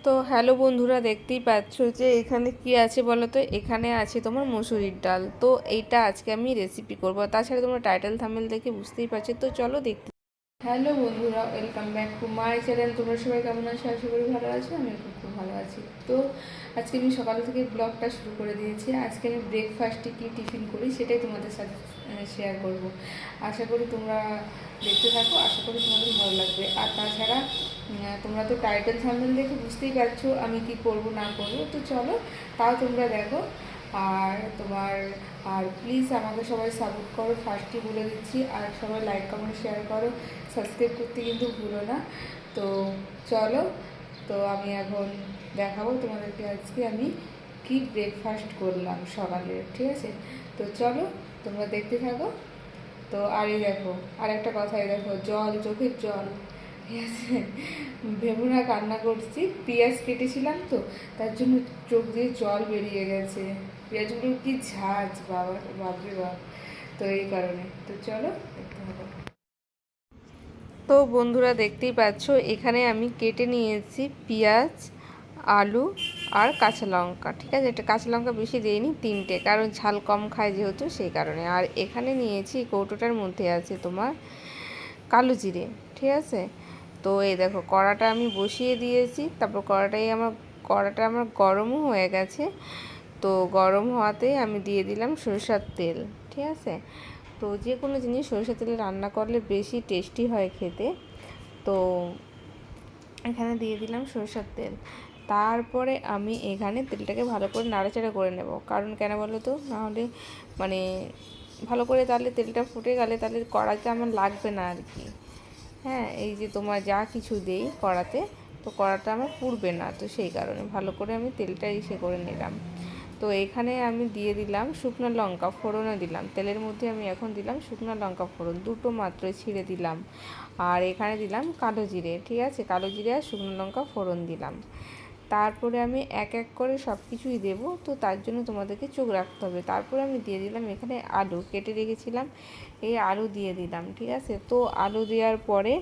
তো হ্যালো বন্ধুরা, দেখতেই পাচ্ছ যে এখানে কি আছে বলো তো। এখানে আছে তোমার মসুরির ডাল। তো এইটা আজকে আমি রেসিপি করবো। তাছাড়া তোমরা টাইটেল থাম্বনেল দেখে বুঝতেই পারছো। তো চলো দেখতে। হ্যালো বন্ধুরা, welcome back to my channel. তোমরা সবাই কেমন আছো? আশা করি ভালো আছো। আমি খুব খুব ভালো আছি। তো আজকে আমি সকাল থেকে ব্লগটা শুরু করে দিয়েছি। আজকে আমি ব্রেকফাস্টে কী টিফিন করি সেটাই তোমাদের সাথে শেয়ার করব। আশা করি তোমরা দেখতে থাকো, আশা করি তোমাদের ভালো লাগবে। আর তাছাড়া তোমরা তো টাইটেল থাম্বনেল দেখে বুঝতেই পারছো আমি কি করব না করব। তো চলো তাও তোমরা দেখো। আর প্লিজ আমাকে সবাই সাপোর্ট করো, ফার্স্টই বলে দিচ্ছি। আর সবাই লাইক কমেন্ট শেয়ার করো, সাবস্ক্রাইব করতে কিন্তু ভুলো না। তো চলো, তো আমি এখন দেখাবো তোমাদেরকে আজকে আমি কি ব্রেকফাস্ট করলাম সকালে, ঠিক আছে? তো চলো তোমরা দেখতে থাকো। তো আর এই দেখো, আর একটা কথা, এই দেখো জল, চোখের জল, ঠিক আছে? ভেবো না কান্না করছি, পেঁয়াজ কেটেছিলাম তো তার জন্য চোখ দিয়ে জল বেরিয়ে গেছে। পেঁয়াজগুলো কি ঝাঁজ, বাবা বাপরে বাপ। তো এই কারণে তো চলো দেখতে হবে। তো বন্ধুরা দেখতেই পাচ্ছ এখানে আমি কেটে নিয়েছি পেঁয়াজ, আলু আর কাঁচা লঙ্কা, ঠিক আছে? এটা কাঁচা লঙ্কা বেশি দিইনি, 3টে, কারণ ঝাল কম খায় যেহেতু, সেই কারণে। আর এখানে নিয়েছি, কৌটোটার মধ্যে আছে তোমার কালো জিরে, ঠিক আছে? তো এই দেখো কড়াটা আমি বসিয়ে দিয়েছি। তারপর কড়াটা আমার গরমও হয়ে গেছে। তো গরম হওয়াতেই আমি দিয়ে দিলাম সরষের তেল, ঠিক আছে? তো যে কোনো জিনিস সরষের তেলে রান্না করলে বেশি টেস্টি হয় খেতে। তো এখানে দিয়ে দিলাম সরষের তেল। তারপরে আমি এখানে তেলটাকে ভালো করে নাড়াচাড়া করে নেব। কারণ কেন বলো তো, নাহলে মানে ভালো করে তাহলে তেলটা ফুটে গেলে তাহলে কড়াইতে আমার লাগবে না আর কি। হ্যাঁ, এই যে তোমার যা কিছু দেই কড়াতে, তো কড়াটা আমার পুড়বে না। তো সেই কারণে ভালো করে আমি তেলটা করে নিলাম। তো এখানে আমি দিয়ে দিলাম শুকনো লঙ্কা ফোড়নও দিলাম। তেলের মধ্যে আমি এখন দিলাম শুকনো লঙ্কা ফোড়ন, দুটো মাত্র ছিঁড়ে দিলাম। আর এখানে দিলাম কালো জিরে, ঠিক আছে? কালো জিরে আর শুকনো লঙ্কা ফোড়ন দিলাম। তারপরে আমি এক এক করে সব কিছুই দেবো, তো তার জন্য তোমাদেরকে চোখ রাখতে হবে। তারপরে আমি দিয়ে দিলাম এখানে আলু কেটে রেখেছিলাম, এই আলু দিয়ে দিলাম, ঠিক আছে? তো আলু দেওয়ার পরে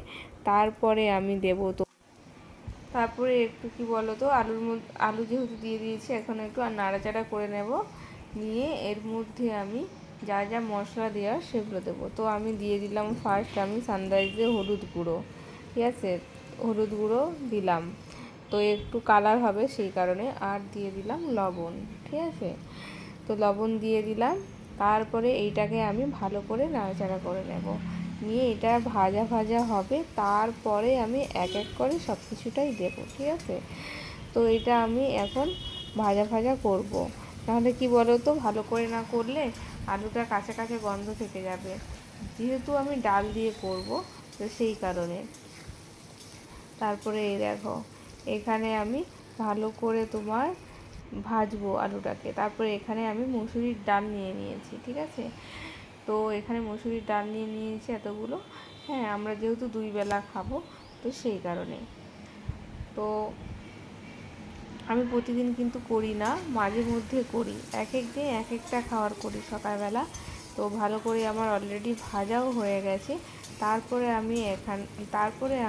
তারপরে আমি দেবো তো, তারপরে একটু কি বলো তো, আলু যেহেতু দিয়ে দিয়েছি, এখন একটু আর নাড়াচাড়া করে নেব। নিয়ে এর মধ্যে আমি যা যা মশলা দেওয়ার সেগুলো দেবো। তো আমি দিয়ে দিলাম ফার্স্ট আমি সানরাইজের হলুদ গুঁড়ো, ঠিক আছে? হলুদ গুঁড়ো দিলাম, তো একটু কালার হবে সেই কারণে। আর দিয়ে দিলাম লবণ, ঠিক আছে? তো লবণ দিয়ে দিলাম। তারপরে এইটাকে আমি ভালো করে নাড়াচাড়া করে নেব। নিয়ে এটা ভাজা ভাজা হবে, তারপরে আমি এক এক করে সব কিছুটাই দেবো, ঠিক আছে? তো এটা আমি এখন ভাজা ভাজা করব। নাহলে কি বলো তো, ভালো করে না করলে আলুটা কাঁচা কাঁচা গন্ধ থেকে যাবে, যেহেতু আমি ডাল দিয়ে করব, তো সেই কারণে। তারপরে এই দেখো এখানে আমি ভালো করে তোমার ভাজবো আলুটাকে। তারপরে এখানে আমি মসুরির ডাল নিয়ে নিয়েছি, ঠিক আছে? তো এখানে মসুরির ডাল নিয়ে নিয়েছি এতগুলো। হ্যাঁ, আমরা যেহেতু 2 বেলা খাবো, তো সেই কারণে। তো আমি প্রতিদিন কিন্তু করি না, মাঝে মধ্যে করি, এক এক দিন এক একটা খাবার করি সকালবেলা। তো ভালো করে আমার অলরেডি ভাজাও হয়ে গেছে। তারপরে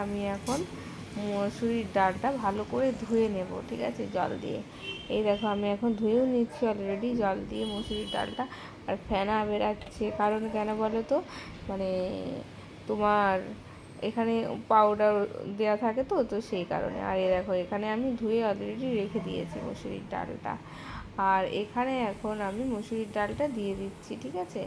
আমি এখন মসুরির ডালটা ভালো করে ধুয়ে নেব, ঠিক আছে? জল দিয়ে। এই দেখো আমি এখন ধুয়েও নিচ্ছি অলরেডি জল দিয়ে মসুরির ডালটা। আর ফেনা বেরাচ্ছে, কারণ কেন বলো তো, মানে তোমার এখানে পাউডার দেওয়া থাকে, তো তো সেই কারণে। আর এ দেখো এখানে আমি ধুয়ে অলরেডি রেখে দিয়েছি মসুরির ডালটা। আর এখানে এখন আমি মসুরির ডালটা দিয়ে দিচ্ছি, ঠিক আছে?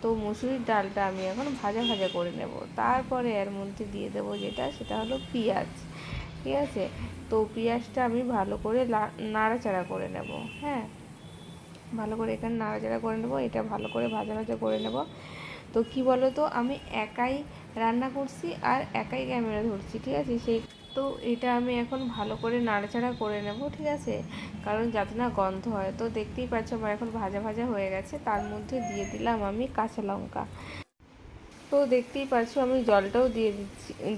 তো মসুরির ডালটা আমি এখন ভাজা ভাজা করে নেব। তারপরে এর মধ্যে দিয়ে দেবো সেটা হলো পেঁয়াজ, ঠিক আছে? তো পেঁয়াজটা আমি ভালো করে নাড়াচাড়া করে নেব। হ্যাঁ, ভালো করে এখানে নাড়াচাড়া করে নেব, এটা ভালো করে ভাজা ভাজা করে নেব। তো কি বলো তো, আমি একাই রান্না করছি আর একাই ক্যামেরা ধরছি, ঠিক আছে? তো এটা আমি এখন ভালো করে নাড়াচাড়া করে নেব, ঠিক আছে? কারণ যাতে না গন্ধ হয়। তো দেখতেই পাচ্ছ আমার এখন ভাজা ভাজা হয়ে গেছে। তার মধ্যে দিয়ে দিলাম আমি কাঁচা লঙ্কা। তো দেখতেই পাচ্ছ আমি জলটাও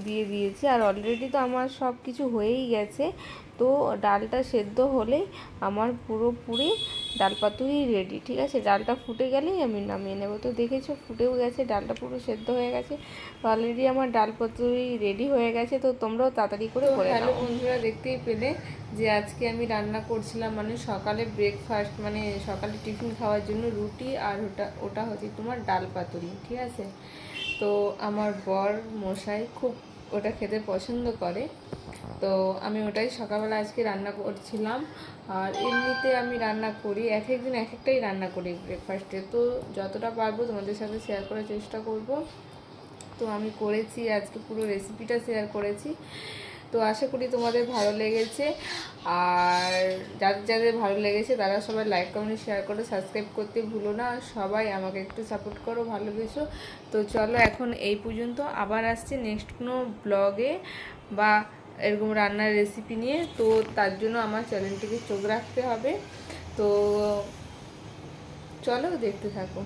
দিয়ে দিয়েছি। আর অলরেডি তো আমার সব কিছু হয়েই গেছে। তো ডালটা সেদ্ধ হলেই আমার পুরোপুরি ডাল পাতুরি রেডি। ঠিক আছে, ডালটা ফুটে গেলেই আমি নামিয়ে নেব। তো দেখেছো ফুটেও গেছে, ডালটা পুরো সেদ্ধ হয়ে গেছে। তো অলরেডি আমার ডাল পাতুরি রেডি হয়ে গেছে। তো তোমরাও তাড়াতাড়ি করে করে হ্যালো নাও। বন্ধুরা, দেখতেই পেলে যে আজকে আমি রান্না করছিলাম মানে সকালে ব্রেকফাস্ট মানে সকালে টিফিন খাওয়ার জন্য রুটি, আর ওটা হচ্ছে তোমার ডাল পাতুরি। ঠিক আছে, তো আমার বর মশাই খুব ওটা খেতে পছন্দ করে, তো আমি ওটাই সকালবেলা আজকে রান্না করছিলাম। আর এমনিতে আমি রান্না করি, এক একদিন এক একটাই রান্না করি ব্রেকফাস্টে, তো যতটা পারবো তোমাদের সাথে শেয়ার করার চেষ্টা করব। তো আমি করেছি আজকে, পুরো রেসিপিটা শেয়ার করেছি। তো আশা করি তোমাদের ভালো লেগেছে। আর যাদের যাদের ভালো লেগেছে তারা সবাই লাইক কমেন্ট শেয়ার করো, সাবস্ক্রাইব করতে ভুলো না। সবাই আমাকে একটু সাপোর্ট করো, ভালোবেসো। তো চলো এখন এই পর্যন্ত, আবার আসছে নেক্সট কোনো ব্লগে বা এরকম রান্নার রেসিপি নিয়ে। তো তার জন্য আমার চ্যানেলটিকে চোখ রাখতে হবে। তো চলো দেখতে থাকো।